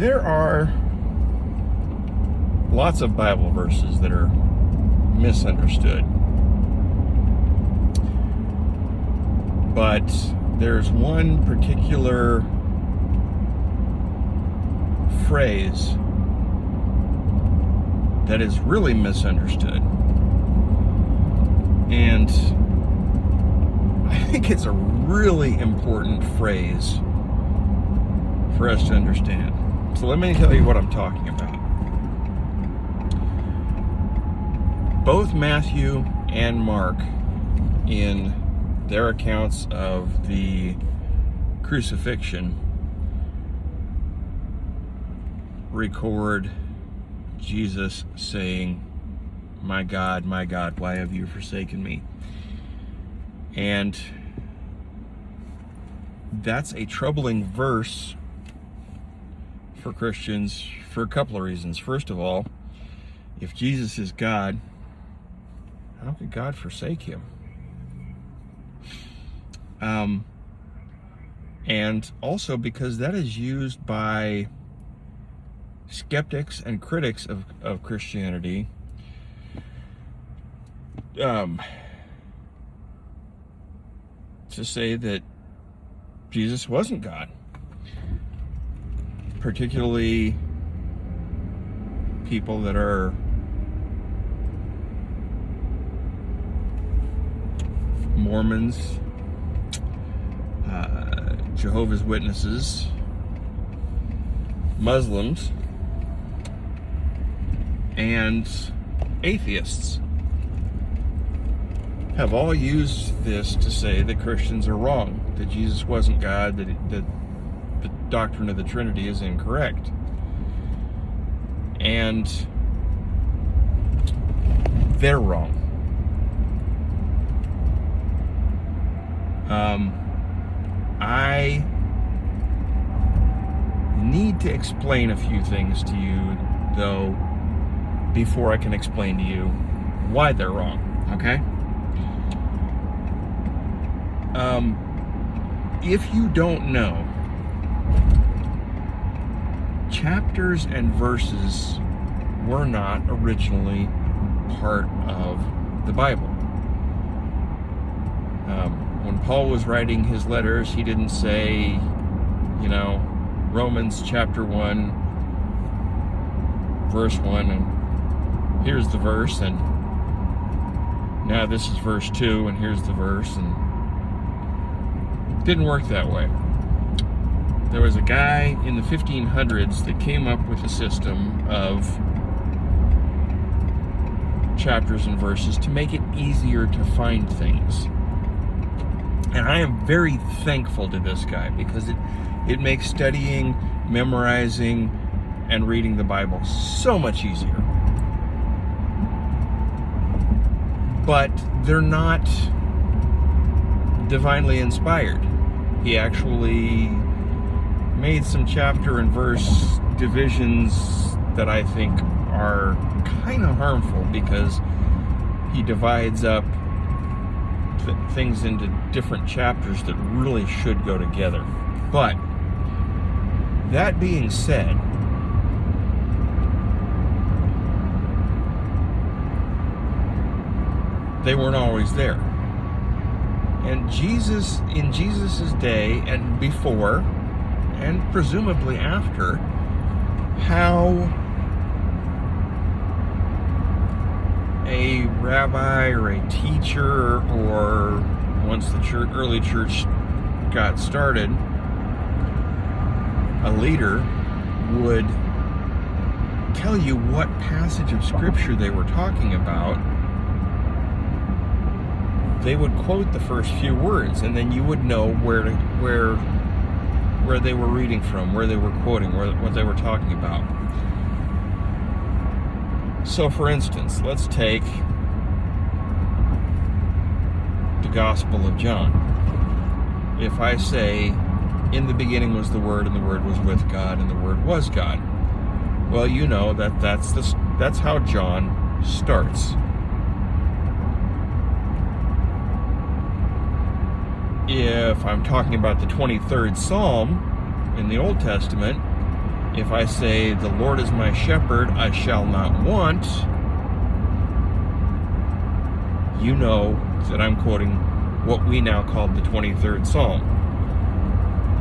There are lots of Bible verses that are misunderstood. But there's one particular phrase that is really misunderstood. And I think it's a really important phrase for us to understand. So let me tell you what I'm talking about. Both Matthew and Mark, in their accounts of the crucifixion, record Jesus saying, my God, why have you forsaken me?" And that's a troubling verse for Christians for a couple of reasons. First of all, if Jesus is God, how could God forsake him? And also because that is used by skeptics and critics of Christianity to say that Jesus wasn't God. Particularly people that are Mormons, Jehovah's Witnesses, Muslims, and atheists have all used this to say that Christians are wrong, that Jesus wasn't God, that the doctrine of the Trinity is incorrect. And they're wrong. I need to explain a few things to you, though, before I can explain to you why they're wrong, okay? If you don't know, chapters and verses were not originally part of the Bible. When Paul was writing his letters, he didn't say, Romans chapter 1, verse 1, and here's the verse, and now this is verse 2, and here's the verse, and it didn't work that way. There was a guy in the 1500s that came up with a system of chapters and verses to make it easier to find things. And I am very thankful to this guy because it makes studying, memorizing, and reading the Bible so much easier. But they're not divinely inspired. He actually made some chapter and verse divisions that I think are kind of harmful because he divides up things into different chapters that really should go together. But that being said, they weren't always there. And in Jesus's day and before, and presumably after, how a rabbi or a teacher, or once the early church got started, a leader would tell you what passage of scripture they were talking about. They would quote the first few words, and then you would know where they were reading from, where they were quoting, what they were talking about. So, for instance, let's take the Gospel of John. If I say, "In the beginning was the Word, and the Word was with God, and the Word was God," well, you know that's how John starts. If I'm talking about the 23rd Psalm in the Old Testament, If I say, the Lord is my shepherd, I shall not want, you know that I'm quoting what we now call the 23rd Psalm.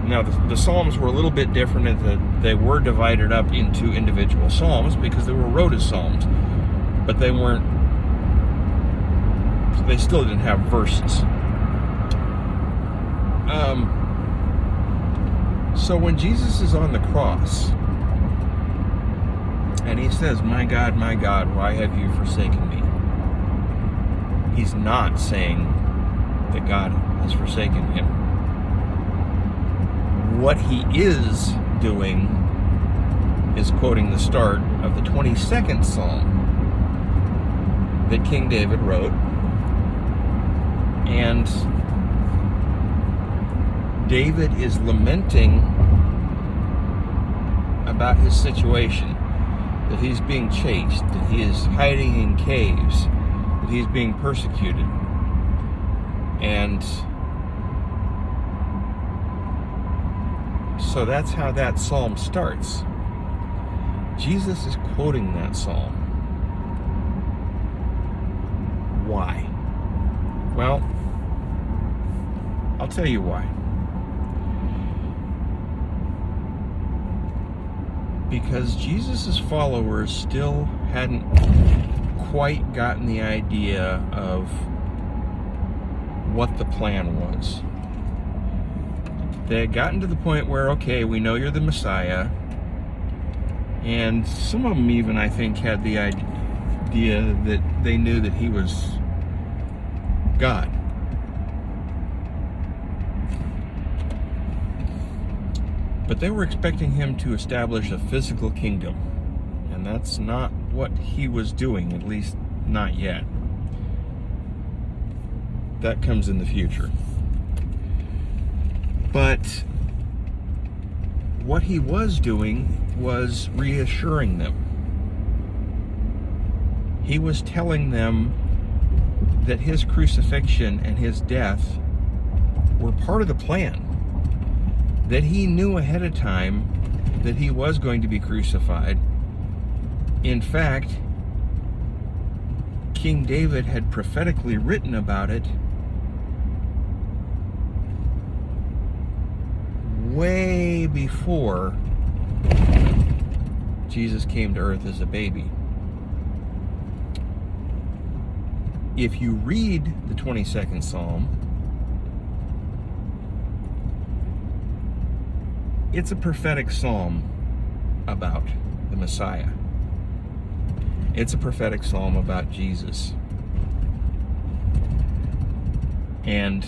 Now, the Psalms were a little bit different in that they were divided up into individual Psalms because they were wrote as Psalms, but they weren't, they still didn't have verses. So when Jesus is on the cross, and he says, my God, why have you forsaken me? He's not saying that God has forsaken him. What he is doing is quoting the start of the 22nd Psalm that King David wrote. And David is lamenting about his situation, that he's being chased, that he is hiding in caves, that he's being persecuted. And so that's how that psalm starts. Jesus is quoting that psalm. Why? Well, I'll tell you why. Because Jesus' followers still hadn't quite gotten the idea of what the plan was. They had gotten to the point where, okay, we know you're the Messiah, and some of them even, I think, had the idea that they knew that he was God. But they were expecting him to establish a physical kingdom, and that's not what he was doing, at least not yet. That comes in the future. But what he was doing was reassuring them. He was telling them that his crucifixion and his death were part of the plan. That he knew ahead of time that he was going to be crucified. In fact, King David had prophetically written about it way before Jesus came to earth as a baby. If you read the 22nd Psalm, it's a prophetic psalm about the Messiah. It's a prophetic psalm about Jesus. And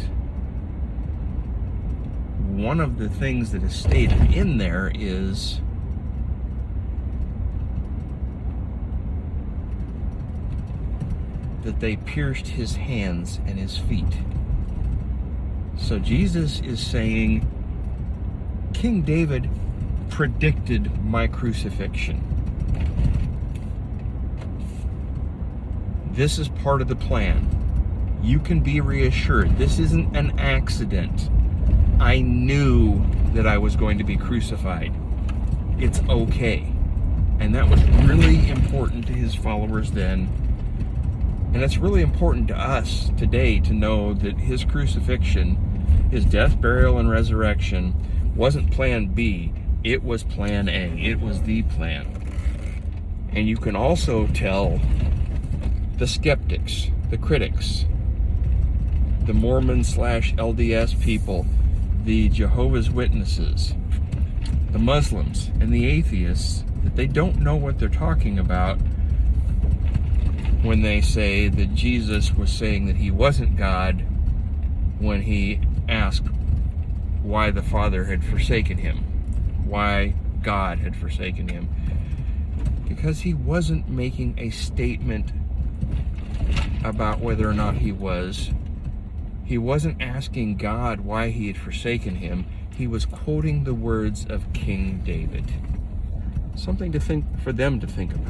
one of the things that is stated in there is that they pierced his hands and his feet. So Jesus is saying, King David predicted my crucifixion. This is part of the plan. You can be reassured. This isn't an accident. I knew that I was going to be crucified. It's okay. And that was really important to his followers then. And it's really important to us today to know that his crucifixion, his death, burial, and resurrection wasn't plan B, it was plan A. It was the plan. And you can also tell the skeptics, the critics, the Mormon/LDS people, the Jehovah's Witnesses, the Muslims, and the atheists that they don't know what they're talking about when they say that Jesus was saying that he wasn't God when he asked why the Father had forsaken him, why God had forsaken him. Because he wasn't making a statement about whether or not he was. He wasn't asking God why he had forsaken him. He was quoting the words of King David. Something to think, for them to think about.